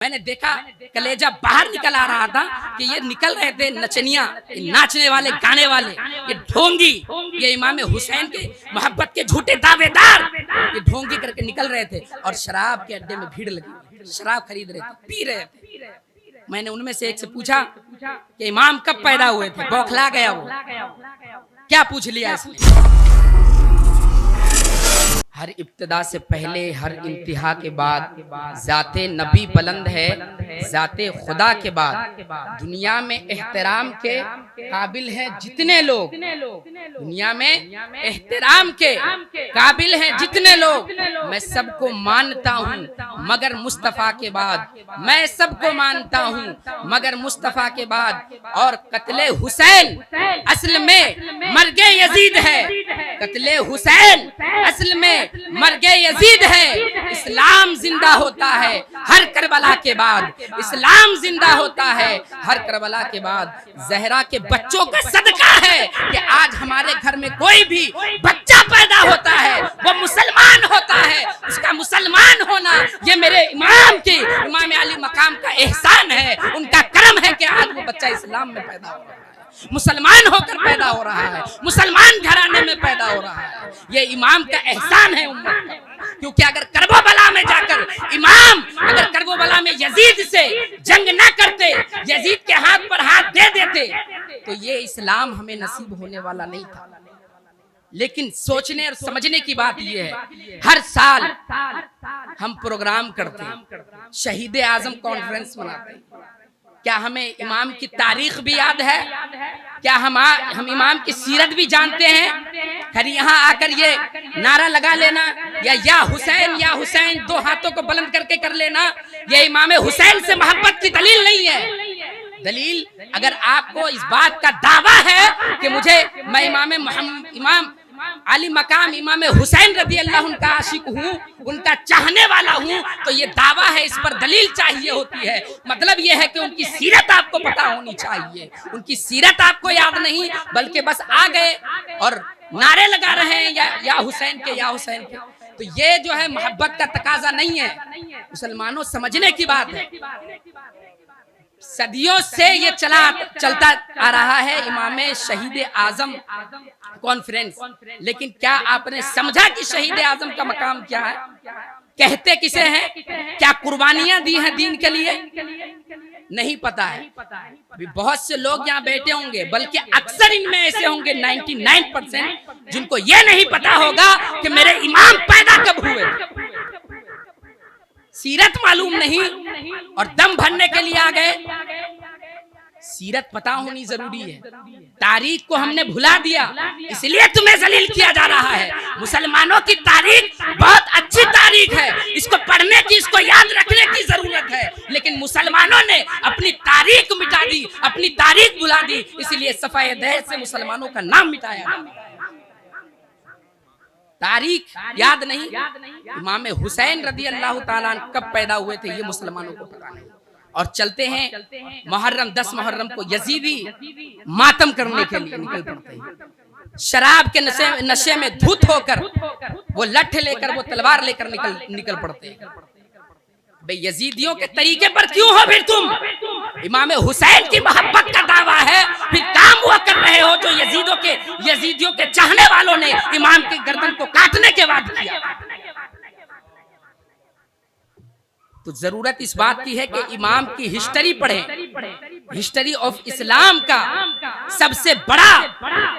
میں نے دیکھا کلیجہ باہر نکل آ رہا تھا کہ یہ نکل رہے تھے نچنیاں، ناچنے والے، گانے والے، یہ ڈھونگی، یہ امام حسین کے محبت کے جھوٹے دعوے دار، یہ ڈھونگی کر کے نکل رہے تھے اور شراب کے اڈے میں بھیڑ لگی، شراب خرید رہے تھے، پی رہے تھے۔ میں نے ان میں سے ایک سے پوچھا کہ امام کب پیدا ہوئے تھے؟ بوکھلا گیا وہ، کیا پوچھ لیا اس نے؟ ہر ابتدا سے پہلے، ہر انتہا کے بعد، ذات نبی بلند ہے، ذات خدا کے بعد۔ دنیا میں احترام کے قابل ہیں جتنے لوگ، دنیا میں احترام کے قابل ہیں جتنے لوگ، میں سب کو مانتا ہوں مگر مصطفیٰ کے بعد، میں سب کو مانتا ہوں مگر مصطفیٰ کے بعد۔ اور قتل حسین اصل میں مرگ یزید ہے، قتل حسین اصل میں مرگ یزید ہے۔ اسلام زندہ ہوتا ہے ہر کربلا کے بعد، اسلام زندہ ہوتا ہے ہر کربلا کے بعد۔ زہرا کے بچوں کا صدقہ ہے کہ آج ہمارے گھر میں کوئی بھی بچہ پیدا ہوتا ہے وہ مسلمان ہوتا ہے، اس کا مسلمان ہونا یہ میرے امام کی، امام علی مقام کا احسان ہے، ان کا کرم ہے کہ آج وہ بچہ اسلام میں پیدا ہو رہا ہے، مسلمان ہو کر پیدا ہو رہا ہے، مسلمان گھرانے میں پیدا ہو رہا ہے۔ یہ امام کا احسان ہے امت کا، کیونکہ اگر کربلا میں جا کر امام، اگر کربلا میں یزید سے جنگ نہ کرتے، یزید کے ہاتھ پر ہاتھ دے دیتے تو یہ اسلام ہمیں نصیب ہونے والا نہیں تھا۔ لیکن سوچنے اور سمجھنے کی بات یہ ہے، ہر سال ہم پروگرام کرتے ہیں، شہید اعظم کانفرنس مناتے ہیں، کیا ہمیں امام کی تاریخ بھی یاد ہے؟ کیا ہم امام کی سیرت بھی جانتے ہیں؟ پھر یہاں آ کر یہ نعرہ لگا لینا یا حسین دو ہاتھوں کو بلند کر کے کر لینا، یہ امام حسین سے محبت کی دلیل نہیں ہے۔ دلیل اگر آپ کو اس بات کا دعویٰ ہے کہ میں امام علی مقام امام حسین رضی اللہ عنہ کا عاشق ہوں، ان کا چاہنے والا ہوں، تو یہ دعویٰ ہے، اس پر دلیل چاہیے ہوتی ہے۔ مطلب یہ ہے کہ ان کی سیرت آپ کو پتہ ہونی چاہیے، ان کی سیرت آپ کو یاد نہیں، بلکہ بس آ گئے اور نعرے لگا رہے ہیں یا حسین کے، یا حسین کے۔ تو یہ جو ہے محبت کا تقاضا نہیں ہے، مسلمانوں سمجھنے کی بات ہے۔ صدیوں سے یہ چلتا آ رہا ہے امام شہید اعظم کانفرنس، لیکن کیا آپ نے سمجھا کہ شہید اعظم کا مقام کیا ہے؟ کہتے کسے ہیں؟ کیا قربانیاں دی ہیں دین کے لیے؟ نہیں پتا ہے۔ بہت سے لوگ یہاں بیٹھے ہوں گے، بلکہ اکثر ان میں ایسے ہوں گے 99% جن کو یہ نہیں پتا ہوگا کہ میرے امام پیدا کب ہوئے، سیرت معلوم نہیں اور دم بھرنے کے لیے آ گئے۔ سیرت پتہ ہونی ضروری ہے، تاریخ کو ہم نے بھلا دیا، اس لیے تمہیں ذلیل کیا جا رہا ہے۔ مسلمانوں کی تاریخ بہت اچھی تاریخ ہے، اس کو پڑھنے کی، اس کو یاد رکھنے کی ضرورت ہے، لیکن مسلمانوں نے اپنی تاریخ مٹا دی، اپنی تاریخ بھلا دی، اس لیے صفحہ دہر سے مسلمانوں کا نام مٹایا جا رہا ہے۔ تاریخ یاد نہیں، امام حسین رضی اللہ تعالیٰ عنہ کب پیدا ہوئے تھے یہ مسلمانوں کو پتا نہیں۔ اور چلتے ہیں محرم، 10 محرم کو یزیدی ماتم کرنے کے لیے نکل پڑتے ہیں، شراب کے نشے میں دھت ہو کر وہ لٹھ لے کر، وہ تلوار لے کر نکل پڑتے ہیں۔ بے یزیدیوں کے طریقے پر کیوں ہو پھر تم؟ امام حسین کی محبت کا دعویٰ ہے، پھر کام وہ کر رہے ہو جو یزیدیوں کے چاہنے والوں نے امام کی گردن کو کاٹنے کے بعد کیا۔ تو ضرورت اس بات کی ہے کہ امام کی ہسٹری پڑھیں، ہسٹری آف اسلام کا سب سے بڑا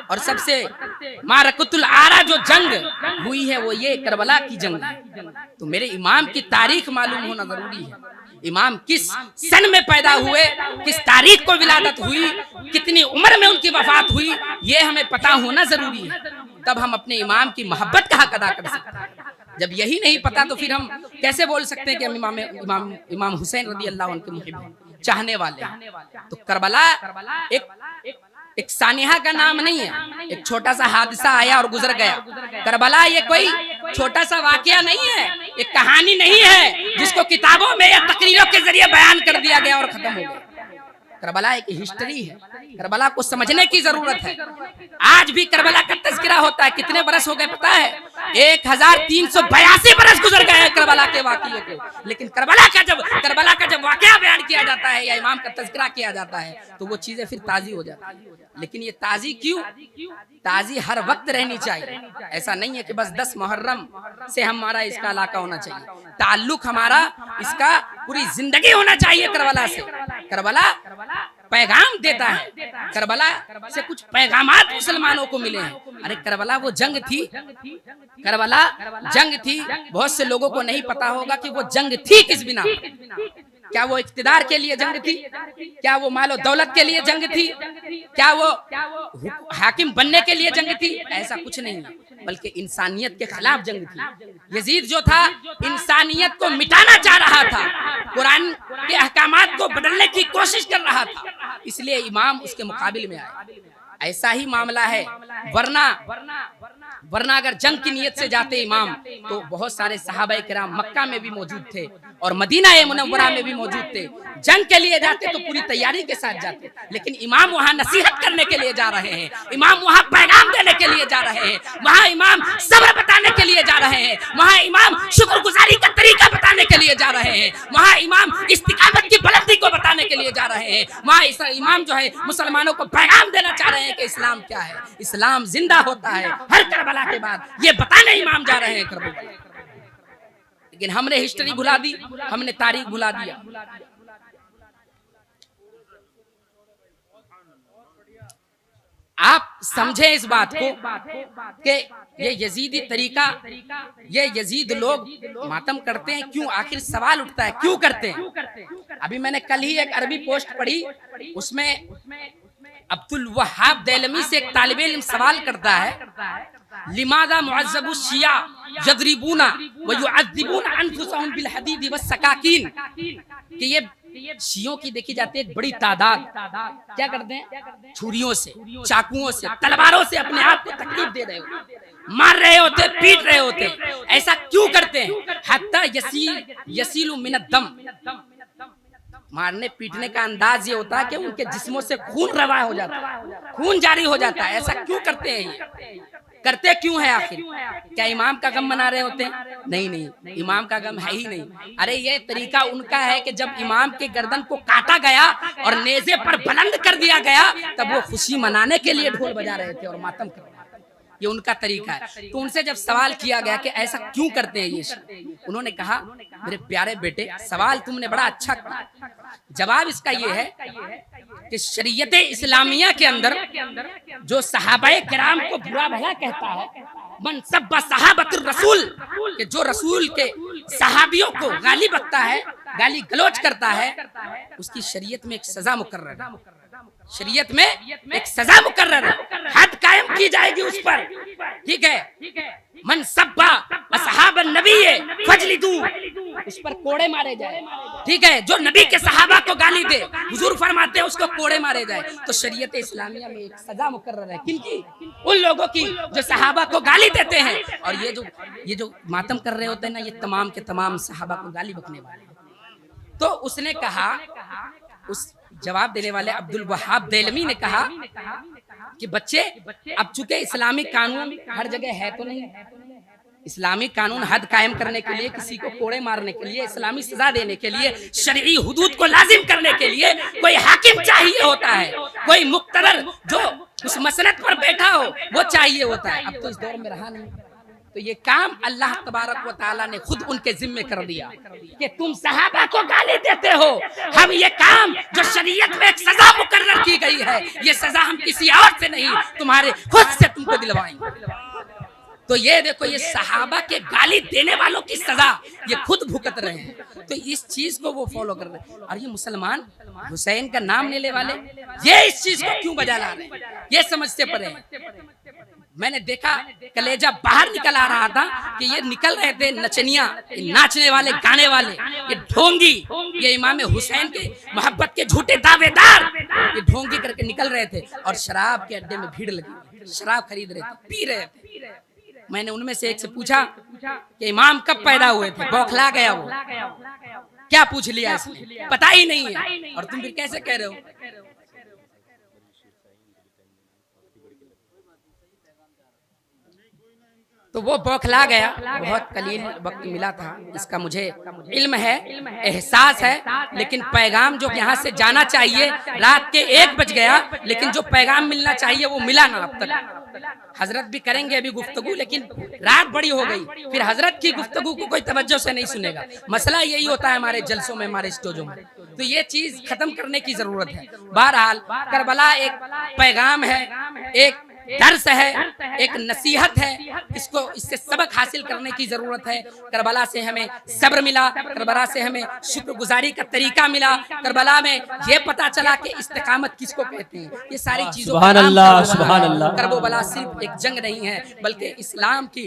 اور سب سے معرکۃ العارہ جو جنگ ہوئی ہے وہ یہ کربلا کی جنگ ہے۔ تو میرے امام کی تاریخ معلوم ہونا ضروری ہے، امام کس سن میں پیدا ہوئے، کس تاریخ کو ولادت ہوئی، کتنی عمر میں ان کی وفات ہوئی، یہ ہمیں پتہ ہونا ضروری ہے، تب ہم اپنے امام کی محبت کا حق ادا کر سکتے ہیں۔ جب یہی نہیں پتا تو پھر ہم کیسے بول سکتے ہیں کہ ہم امام حسین رضی اللہ عنہ کے محب ہیں، چاہنے والے ہیں۔ تو کربلا ایک سانحہ کا نام نہیں ہے، ایک چھوٹا سا حادثہ آیا اور گزر گیا۔ کربلا یہ کوئی چھوٹا سا واقعہ نہیں ہے، ایک کہانی نہیں ہے جس کو کتابوں میں یا تقریروں کے ذریعے بیان کر دیا گیا اور ختم ہو گیا۔ کربلا ایک ہسٹری ہے، کربلا کو سمجھنے کی ضرورت ہے۔ آج بھی کربلا کا تذکرہ ہوتا ہے۔ کتنے برس ہو گئے پتا ہے؟ 1382 برس گزر گئے ہیں کربلا کے واقعے کو، لیکن کربلا کا جب واقعہ بیان کیا جاتا ہے یا امام کا تذکرہ کیا جاتا ہے تو وہ چیزیں پھر تازی ہو جاتی ہیں۔ لیکن یہ تازی کیوں؟ تازی ہر وقت رہنی چاہیے۔ ایسا نہیں ہے کہ بس 10 محرم سے ہمارا اس کا علاقہ ہونا چاہیے، تعلق ہمارا اس کا پوری زندگی ہونا چاہیے کربلا سے۔ کربلا پیغام دیتا ہے، کربلا سے کچھ پیغامات مسلمانوں کو ملے ہیں۔ ارے کربلا وہ جنگ تھی، کربلا جنگ تھی۔ بہت سے لوگوں کو نہیں پتا ہوگا کہ وہ جنگ تھی کس بنا۔ کیا وہ اقتدار کے لیے جنگ تھی؟ کیا وہ مال و دولت کے لیے جنگ تھی؟ کیا وہ حاکم بننے کے لیے جنگ تھی؟ ایسا کچھ نہیں، بلکہ انسانیت کے خلاف جنگ تھی۔ یزید جو تھا انسانیت کو مٹانا چاہ رہا تھا، قرآن کے احکامات کو بدلنے کی کوشش کر رہا تھا، اس لیے امام اس کے مقابل میں آئے۔ ایسا ہی معاملہ ہے، ورنہ اگر جنگ کی نیت سے جاتے امام تو بہت سارے صحابہ کرام مکہ میں بھی موجود تھے اور مدینہ منورہ میں بھی موجود تھے۔ جنگ کے لیے جاتے تو پوری تیاری کے ساتھ جاتے، لیکن امام وہاں نصیحت کرنے کے لیے جا رہے ہیں، امام وہاں پیغام دینے کے لیے جا رہے ہیں، وہاں امام صبر بتانے کے لیے جا رہے ہیں، وہاں امام شکر گزاری کا طریقہ بتانے کے لیے جا رہے ہیں، وہاں امام استقامت کی بلندی کو بتانے کے لیے جا رہے ہیں، وہاں امام جو ہے مسلمانوں کو پیغام دینا چاہ رہے ہیں کہ اسلام کیا ہے، اسلام زندہ ہوتا ہے ہر کربلا کے بعد، یہ بتانے امام جا رہے ہیں کربلا۔ لیکن ہم نے ہسٹری بھلا دی، ہم نے تاریخ بھلا دیا۔ آپ سمجھیں اس بات کو کہ یہ یزیدی طریقہ، یہ یزید لوگ ماتم کرتے ہیں کیوں؟ آخر سوال اٹھتا ہے کیوں کرتے ہیں؟ ابھی میں نے کل ہی ایک عربی پوسٹ پڑھی، اس میں عبد الوہاب دیلمی سے ایک طالب علم سوال کرتا ہے، لماذا معذب الشیعہ یضربون ویعذبون انفسهم بالحدید والسکاکین، کہ یہ شیعوں کی دیکھی جاتی ہے ایک بڑی تعداد کیا کرتے ہیں؟ چھریوں سے، چاقوؤں سے، تلواروں سے اپنے آپ کو تکلیف دے رہے ہوتے، مار رہے ہوتے، پیٹ رہے ہوتے۔ ایسا کیوں کرتے ہیں؟ حتی یسیل من الدم، مارنے پیٹنے کا انداز یہ ہوتا ہے کہ ان کے جسموں سے خون روا ہو جاتا ہے، خون جاری ہو جاتا ہے۔ ایسا کیوں کرتے ہیں؟ یہ کرتے کیوں ہے آخر؟ کیا امام کا غم منا رہے ہوتے ہیں؟ نہیں، امام کا غم ہے ہی نہیں۔ ارے یہ طریقہ ان کا ہے کہ جب امام کے گردن کو کاٹا گیا اور نیزے پر بلند کر دیا گیا تب وہ خوشی منانے کے لیے ڈھول بجا رہے تھے اور ماتم کر رہے تھے۔ یہ ان کا طریقہ ہے۔ تو ان سے جب سوال کیا گیا کہ ایسا کیوں کرتے ہیں یہ، انہوں نے کہا میرے پیارے بیٹے سوال تم نے بڑا اچھا کیا، جواب اس کا یہ ہے کہ شریعت اسلامیہ کے اندر جو صحابہ کرام کو برا بھلا کہتا ہے، من سب صحابۃ الرسول، کہ جو رسول کے صحابیوں کو گالی بکتا ہے، گالی گلوچ کرتا ہے، اس کی شریعت میں ایک سزا مقرر ہے، شریعت میں ایک سزا مقرر ہے، حد قائم کی جائے گی اس پر، ٹھیک ہے؟ من سب اصحاب النبی فجلدوا، اس پر کوڑے مارے جائے، ٹھیک ہے؟ جو نبی کے صحابہ کو گالی دے، حضور فرماتے ہیں اس کو کوڑے مارے جائے۔ تو شریعت اسلامیہ میں ایک سزا مقرر ہے، کن کی؟ ان لوگوں کی جو صحابہ کو گالی دیتے ہیں، اور یہ جو ماتم کر رہے ہوتے ہیں نا، یہ تمام کے تمام صحابہ کو گالی بکنے والے ہیں۔ تو اس نے کہا، اس جواب دینے والے عبد الوہاب دیلمی نے کہا کہ بچے اب چونکہ اسلامی قانون ہر جگہ ہے تو نہیں، اسلامی قانون حد قائم کرنے کے لیے، کسی کو کوڑے مارنے کے لیے، اسلامی سزا دینے کے لیے، شرعی حدود کو لازم کرنے کے لیے کوئی حاکم چاہیے ہوتا ہے، کوئی مقتدر جو اس مسند پر بیٹھا ہو وہ چاہیے ہوتا ہے۔ اب تو اس دور میں رہا نہیں، تو یہ کام اللہ تبارک و تعالیٰ نے خود ان کے ذمے کر دیا کہ تم صحابہ کو گالی دیتے ہو، ہم یہ کام جو شریعت میں ایک سزا مقرر کی گئی ہے، یہ سزا ہم کسی اور سے نہیں تمہارے خود سے تم کو دلوائیں گے۔ تو یہ دیکھو، یہ صحابہ کے گالی دینے والوں کی سزا یہ خود بھگت رہے ہیں، تو اس چیز کو وہ فالو کر رہے ہیں۔ اور یہ مسلمان حسین کا نام لینے والے یہ اس چیز کو کیوں بجا لا رہے ہیں، یہ سمجھتے پڑے ہیں۔ میں نے دیکھا کلیجہ باہر نکل آ رہا تھا کہ یہ نکل رہے تھے نچنیاں، ناچنے والے، گانے والے، یہ ڈھونگی، یہ امام حسین کے محبت کے جھوٹے دعوے دار، یہ ڈھونگی کر کے نکل رہے تھے اور شراب کے اڈے میں بھیڑ لگی، شراب خرید رہے تھے، پی رہے تھے۔ میں نے ان میں سے ایک سے پوچھا کہ امام کب پیدا ہوئے تھے؟ بوکھلا گیا وہ، کیا پوچھ لیا اس نے؟ پتہ ہی نہیں ہے، اور تم پھر کیسے کہہ رہے ہو؟ تو وہ بوکھلا گیا، بہت قلیل وقت ملا تھا، اس کا مجھے علم ہے، احساس ہے، لیکن پیغام جو یہاں سے جانا چاہیے، رات کے 1 بج گیا، لیکن جو پیغام ملنا چاہیے وہ ملا نہ اب تک۔ حضرت بھی کریں گے ابھی گفتگو، لیکن رات بڑی ہو گئی، پھر حضرت کی گفتگو کو کوئی توجہ سے نہیں سنے گا۔ مسئلہ یہی ہوتا ہے ہمارے جلسوں میں، ہمارے اسٹوجوں میں، تو یہ چیز ختم کرنے کی ضرورت ہے۔ بہرحال کربلا ایک پیغام ہے، ایک درس ہے، ایک نصیحت ہے، اس سے سبق حاصل کرنے کی ضرورت ہے۔ کربلا سے ہمیں صبر ملا، کربلا سے ہمیں شکر گزاری کا طریقہ ملا، کربلا میں یہ پتا چلا کہ استقامت کس کو کہتے ہیں۔ یہ ساری چیزوں سبحان اللہ، سبحان اللہ۔ کرب و بلا صرف ایک جنگ نہیں ہے، بلکہ اسلام کی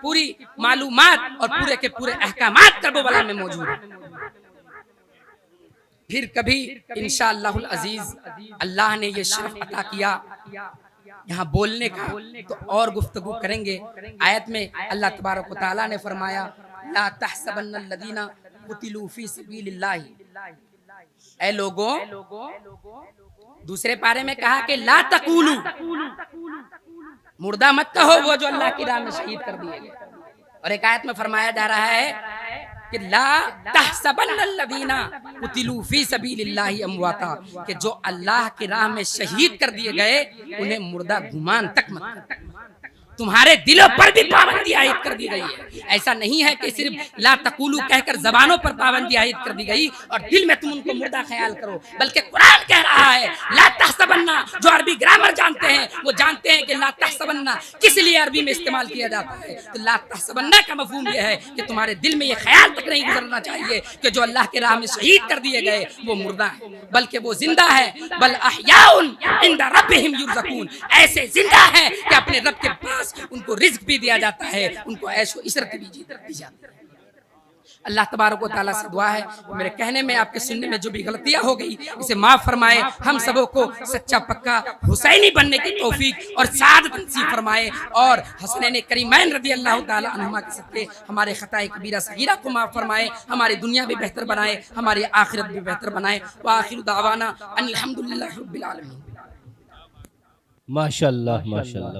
پوری معلومات اور پورے کے پورے احکامات کرب و بلا میں موجود ہیں۔ پھر کبھی انشاءاللہ العزیز اللہ نے یہ شرف عطا کیا یہاں بولنے کا تو اور گفتگو کریں گے۔ آیت میں اللہ تبارک و تعالیٰ نے فرمایا لا تحسبن الذین قتلوا فی سبیل اللہ، اے لوگوں، دوسرے پارے میں کہا کہ لا تقولوا، مردہ مت کہو وہ جو اللہ کی راہ میں شہید کر دیے گئے، اور ایک آیت میں فرمایا جا رہا ہے کہ لا تحسبن الذین قتلوا فی سبیل اللہ امواتا، کہ جو اللہ کی راہ میں شہید کر دیے گئے انہیں مردہ گمان تک مت کرو۔ تمہارے دلوں پر بھی پابندی عائد کر دی گئی ہے۔ ایسا نہیں ہے کہ صرف لا تقولو کہہ کر زبانوں پر پابندی عائد کر دی گئی اور دل میں تم ان کو مردہ خیال کرو، بلکہ قرآن کہہ رہا ہے لا تحسبن، جو عربی گرامر جانتے ہیں وہ جانتے ہیں کہ لا تحسبن کس لیے عربی میں استعمال کیا جاتا ہے۔ تو لا تحسبن کا مفہوم یہ ہے کہ تمہارے دل میں یہ خیال تک نہیں گزرنا چاہیے کہ جو اللہ کے راہ میں شہید کر دیے گئے وہ مردہ ہیں، بلکہ وہ زندہ ہے، بل احیاء عند ربہم یرزقون، ایسے زندہ ہیں کہ اپنے رب کے پاس ان کو رزق بھی دیا جاتا ہے، ان کو عیش و عشرت بھی دی جاتی ہے۔ اللہ تبارک و تعالیٰ سے دعا ہے میرے کہنے میں آپ کے سننے میں جو بھی غلطیاں ہو گئی اسے معاف فرمائے، ہم سبوں کو سچا پکا حسینی بننے کی توفیق اور سعادت نصیب فرمائے، اور حسنین کریمین رضی اللہ تعالیٰ عنہما کے صدقے ہمارے خطائے کبیرہ صغیرہ کو معاف فرمائے، ہماری دنیا بھی بہتر بنائے، ہماری آخرت بھی بہتر بنائے۔ وآخر دعوانا ان الحمدللہ رب العالمین۔ ماشاءاللہ ماشاءاللہ۔